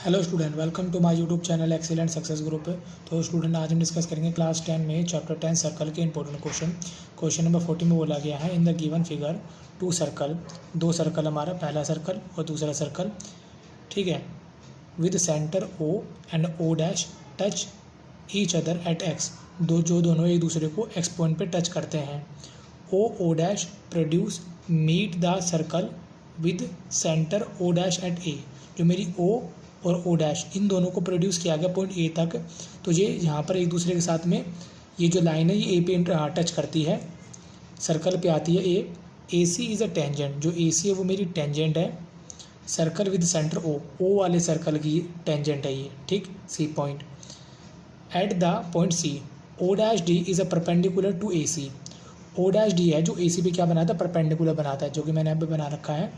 Hello student, welcome to my YouTube channel excellent success group. तो student, आज हम discuss करेंगे क्लास 10 में चैप्टर 10 सर्कल के इंपॉर्टेंट क्वेश्चन नंबर 40 में बोला गया है in the given figure two circle, दो सर्कल हमारा, पहला सर्कल और दूसरा सर्कल, ठीक है, with centre O and O dash touch each other at X, दोनों एक दूसरे को एक्स पॉइंट पे टच करते हैं। O dash produce meet the circle with centre O dash at A, जो मेरी ओ और ओ डैश इन दोनों को प्रोड्यूस किया गया पॉइंट ए तक। तो ये यहाँ पर एक दूसरे के साथ में ये जो लाइन है ये ए पे टच करती है, सर्कल पे आती है ए। ए सी इज़ अ टेंजेंट, जो ए सी है वो मेरी टेंजेंट है सर्कल विद सेंटर ओ वाले सर्कल की टेंजेंट है ये, ठीक, C point. At the point C O dash D is a perpendicular to A C, O dash D है जो ए सी पे क्या बनाता है, परपेंडिकुलर बनाता है, जो कि मैंने यहाँ पे बना रखा है।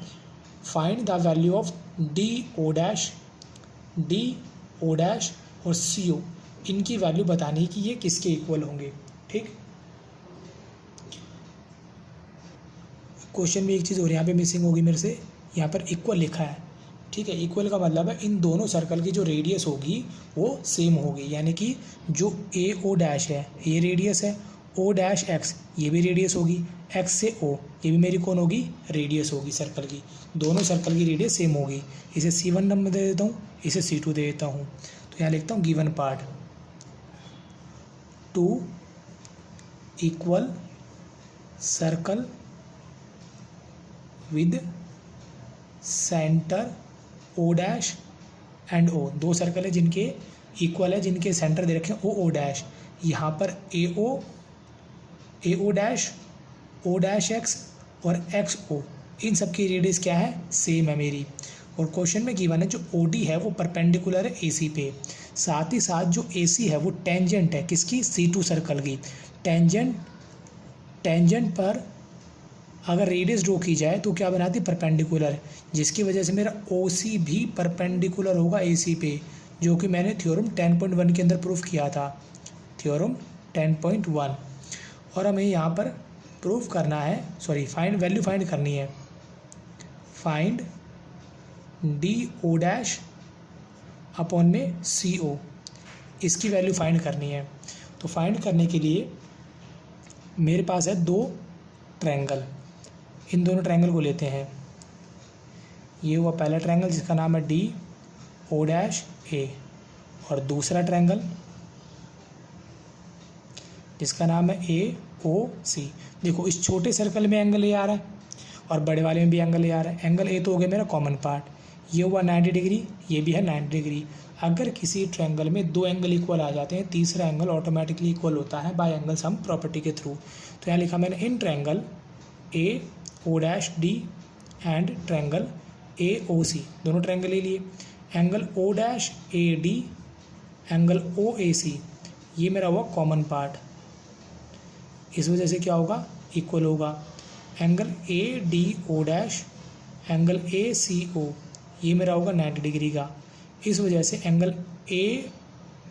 Find the value of D O dash और सी ओ, इनकी वैल्यू बतानी है कि ये किसके इक्वल होंगे, ठीक। क्वेश्चन में एक चीज़ और यहाँ पे मिसिंग होगी मेरे से, यहाँ पर इक्वल लिखा है, ठीक है। इक्वल का मतलब है इन दोनों सर्कल की जो रेडियस होगी वो सेम होगी, यानी कि जो ए ओ डैश है ये रेडियस है, ओ डैश एक्स ये भी रेडियस होगी, एक्स से ओ ये भी मेरी कौन होगी, रेडियस होगी सर्कल की, दोनों सर्कल की रेडियस सेम होगी। इसे C1 नंबर दे देता हूँ, इसे C2 दे देता हूँ। तो यहाँ लिखता हूँ given part, two equal circle with centre O dash and O, दो सर्कल है जिनके इक्वल है, जिनके सेंटर दे रखे हैं ओ डैश। यहाँ पर ए ओ डैश एक्स और एक्स ओ, इन सब की रेडियस क्या है, सेम है मेरी। और क्वेश्चन में गिवन है जो ओ डी है वो परपेंडिकुलर है ए सी पे, साथ ही साथ जो ए सी है वो टेंजेंट है किसकी, C2 सर्कल की। टेंजेंट पर अगर रेडियस ड्रॉ की जाए तो क्या बनाती, परपेंडिकुलर, जिसकी वजह से मेरा ओ सी भी परपेंडिकुलर होगा ए सी पे, जो कि मैंने थ्योरम 10.1 के अंदर प्रूफ किया था, थ्योरम 10.1। और हमें यहाँ पर प्रूफ करना है, वैल्यू फाइंड करनी है, find D O dash upon में सी ओ, इसकी वैल्यू फाइंड करनी है। तो फाइंड करने के लिए मेरे पास है दो ट्रायंगल, इन दोनों ट्रायंगल को लेते हैं। ये हुआ पहला ट्रायंगल जिसका नाम है डी ओ डैश ए, और दूसरा ट्रायंगल जिसका नाम है ए ओ सी। देखो इस छोटे सर्कल में एंगल ए आ रहा है और बड़े वाले में भी एंगल ए आ रहा है। एंगल ए तो हो गया मेरा कॉमन पार्ट, ये हुआ 90 डिग्री, ये भी है 90 डिग्री। अगर किसी ट्रायंगल में दो एंगल इक्वल आ जाते हैं, तीसरा एंगल ऑटोमेटिकली इक्वल होता है बाय एंगल सम प्रॉपर्टी के थ्रू। तो यहाँ लिखा मैंने in triangle A O dash D and triangle A O C, दोनों ट्रायंगल ले लिए। Angle O dash A D, angle O A C, ये मेरा हुआ कॉमन पार्ट, इस वजह से क्या होगा, इक्वल होगा। Angle A D O dash, angle A C O, ये मेरा होगा 90 डिग्री का, इस वजह से angle A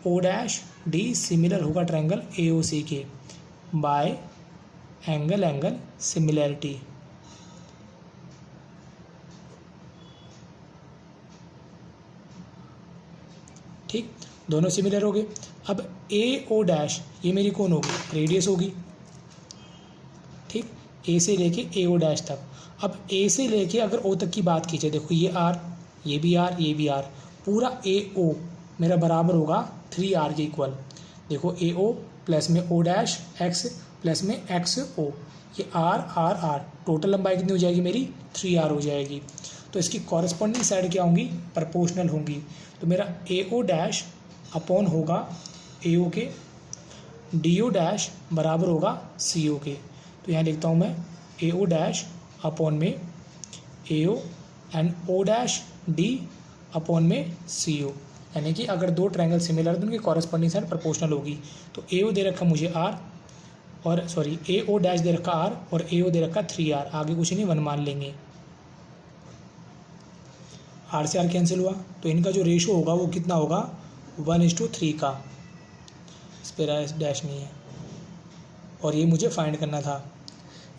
O dash D similar होगा ट्रायंगल ए ओ सी के बाय एंगल सिमिलैरिटी। ठीक, दोनों सिमिलर हो गए। अब ए ओ डैश ये मेरी कौन होगी, रेडियस होगी, ठीक, ए से लेके ए ओ डैश तक। अब ए से लेके अगर ओ तक की बात की जाए, देखो ये आर, ये भी आर, ये भी आर, पूरा ए ओ मेरा बराबर होगा 3R के इक्वल। देखो ए ओ प्लस में ओ डैश एक्स प्लस में एक्स ओ, ये आर आर आर, टोटल लंबाई कितनी हो जाएगी मेरी, 3R हो जाएगी। तो इसकी कॉरस्पॉन्डिंग साइड क्या होंगी, प्रोपोर्शनल होंगी। तो मेरा ए ओ डैश अपॉन होगा ए ओ के, डी ओ डैश बराबर होगा सी ओ के। तो यहाँ लिखता हूँ मैं ए ओ डैश अपॉन में A O and O dash D upon में सी ओ, यानी कि अगर दो ट्रायंगल सिमिलर है तो उनकी कॉरस्पॉन्डिंग साइड प्रोपोर्शनल होगी। तो ए ओ दे रखा मुझे आर, और ए ओ डैश दे रखा आर और ए ओ दे रखा 3R, आगे कुछ नहीं, 1 मान लेंगे। आर से आर कैंसिल हुआ, तो इनका जो रेशो होगा वो कितना होगा, 1:3 का, इस पर डैश नहीं है, और ये मुझे फाइंड करना था।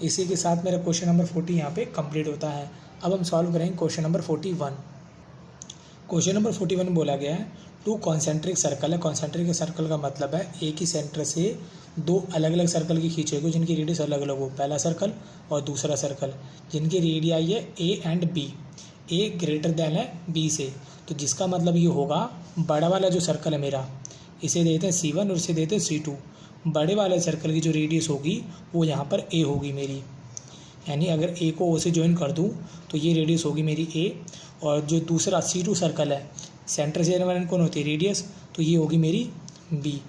इसी के साथ मेरा क्वेश्चन नंबर 40 यहाँ पे कंप्लीट होता है। अब हम सॉल्व करेंगे क्वेश्चन नंबर 41। क्वेश्चन नंबर 41 में बोला गया है टू कॉन्सेंट्रिक सर्कल है। कॉन्सेंट्रिक सर्कल का मतलब है एक ही सेंटर से दो अलग अलग सर्कल की खींचे गए जिनकी रेडियस अलग अलग हो, पहला सर्कल और दूसरा सर्कल, जिनकी रेडियाई है A and B, A greater than है बी से। तो जिसका मतलब ये होगा बड़ा वाला जो सर्कल है मेरा, इसे देते हैं C1 और इसे देते हैं C2। बड़े वाले सर्कल की जो रेडियस होगी वो यहाँ पर ए होगी मेरी, यानी अगर ए को ओ से ज्वाइन कर दूँ तो ये रेडियस होगी मेरी ए, और जो दूसरा C2 सर्कल है सेंटर से जाने वाले कौन होती है रेडियस, तो ये होगी मेरी B.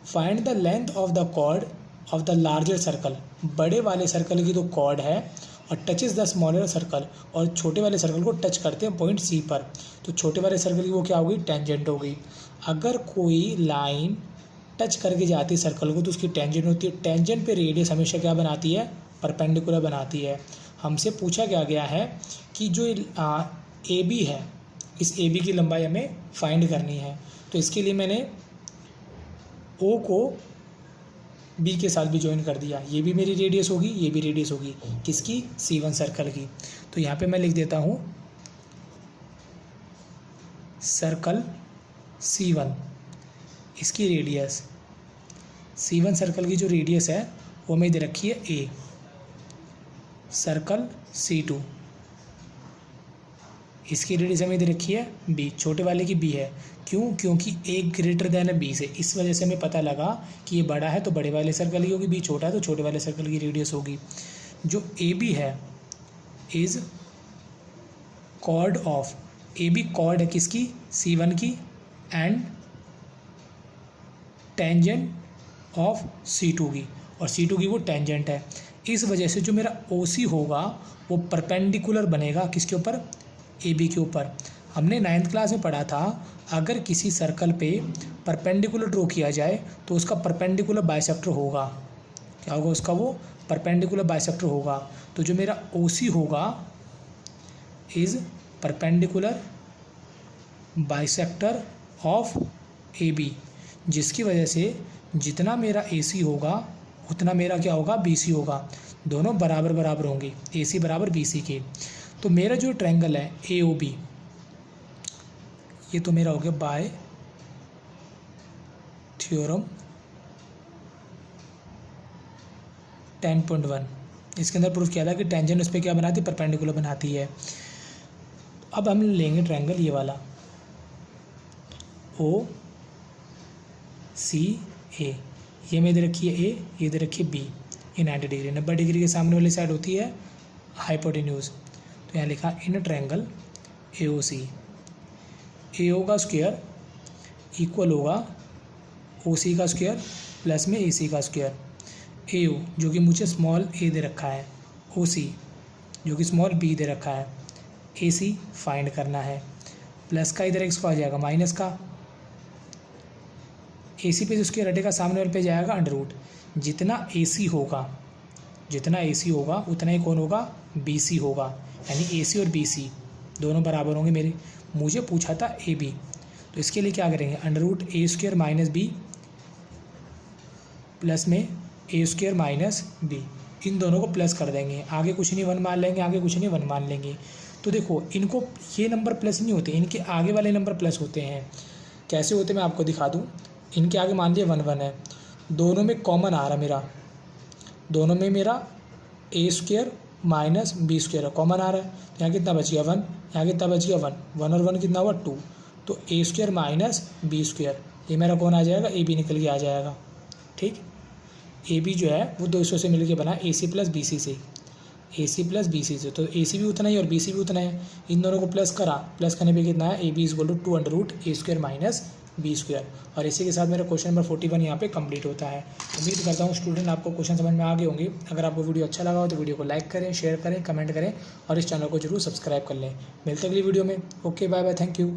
Find the length of the chord of the larger circle. बड़े वाले सर्कल की जो कॉर्ड है और टचेस द स्मॉलर सर्कल, और छोटे वाले सर्कल को टच करते हैं पॉइंट सी पर, तो छोटे वाले सर्कल की वो क्या होगी, टेंजेंट होगी। अगर कोई लाइन टच करके जाती है सर्कल को तो उसकी टेंजेंट होती है। टेंजेंट पे रेडियस हमेशा क्या बनाती है, परपेंडिकुलर बनाती है। हमसे पूछा गया है कि जो ए बी है, इस ए बी की लंबाई हमें फाइंड करनी है। तो इसके लिए मैंने ओ को बी के साथ भी ज्वाइन कर दिया, ये भी मेरी रेडियस होगी, ये भी रेडियस होगी किसकी, C1 सर्कल की। तो यहाँ पे मैं लिख देता हूँ सर्कल C1, इसकी रेडियस C1 सर्कल की जो रेडियस है वो मैं दे रखी है ए। सर्कल C2, इसकी रेडियस हमें दे रखी है बी, छोटे वाले की बी है। क्यों, क्योंकि ए ग्रेटर देन है बी से, इस वजह से हमें पता लगा कि ये बड़ा है तो बड़े वाले सर्कल की होगी, बी छोटा है तो छोटे वाले सर्कल की रेडियस होगी। जो ए बी है is chord of, A B chord है किसकी, C1 की, एंड टेंजेंट ऑफ C2 की, और C2 की वो टेंजेंट है। इस वजह से जो मेरा OC होगा वो परपेंडिकुलर बनेगा किसके ऊपर, AB के ऊपर। हमने 9th क्लास में पढ़ा था अगर किसी सर्कल पे परपेंडिकुलर ड्रॉ किया जाए तो उसका परपेंडिकुलर बाइसेक्टर होगा, क्या होगा उसका, वो परपेंडिकुलर बाइसेक्टर होगा। तो जो मेरा OC होगा is perpendicular bisector of AB, जिसकी वजह से जितना मेरा AC होगा उतना मेरा क्या होगा, BC होगा। दोनों बराबर बराबर होंगे, AC बराबर BC के। तो मेरा जो ट्रायंगल है AOB, ये तो मेरा हो गया बाय थ्योरम 10.1। इसके अंदर प्रूफ किया था कि टेंजेंट उस पर क्या बनाती है, परपेंडिकुलर बनाती है। अब हम लेंगे ट्रायंगल ये वाला OCA, ये में दे रखी है ए, ये दे रखी है बी, ये 90 डिग्री, 90 डिग्री के सामने वाली साइड होती है हाइपोटेन्यूज। तो यहाँ लिखा इन ट्रायंगल AOC, AO का स्क्वायर इक्वल होगा OC का स्क्वायर प्लस में AC का स्क्वायर। AO जो कि मुझे स्मॉल a दे रखा है, OC जो कि स्मॉल b दे रखा है, AC फाइंड करना है। प्लस का इधर x को आ जाएगा माइनस का, AC पे जो स्क्वायर हटेगा सामने वाले पे जाएगा अंडर रूट। जितना AC होगा उतना ही कौन होगा, BC होगा, यानी AC और BC दोनों बराबर होंगे मेरे। मुझे पूछा था AB, तो इसके लिए क्या करेंगे, under root A square minus B plus में A स्क्वायर माइनस B, इन दोनों को प्लस कर देंगे। आगे कुछ नहीं 1 मान लेंगे, आगे कुछ नहीं 1 मान लेंगे। तो देखो इनको ये नंबर प्लस नहीं होते, इनके आगे वाले नंबर प्लस होते हैं। कैसे होते मैं आपको दिखा दूँ। इनके आगे मान लिया 1 1 है, दोनों में कॉमन आ रहा मेरा, दोनों में मेरा A square minus B square common आ रहा है। यहाँ कितना बच गया 1, यहाँ कितना बच गया 1, 1 और 1 कितना हुआ 2, तो A square minus B square, ये मेरा कौन आ जाएगा, AB निकल के आ जाएगा। ठीक, AB जो है वो 200 से मिल के बना AC प्लस BC से, AC प्लस BC से, तो AC भी उतना ही और BC भी उतना है। इन दोनों को प्लस करा, प्लस करने पे कितना है, AB is equal to 2 under root A square minus B square. और इसी के साथ मेरा क्वेश्चन नंबर 41 यहाँ पे कंप्लीट होता है। उम्मीद करता हूँ स्टूडेंट आपको क्वेश्चन समझ में आ गए होंगे। अगर आपको वीडियो अच्छा लगा हो तो वीडियो को लाइक करें, शेयर करें, कमेंट करें और इस चैनल को जरूर सब्सक्राइब कर लें। मिलते हैं अगली वीडियो में। Okay, bye bye, thank you.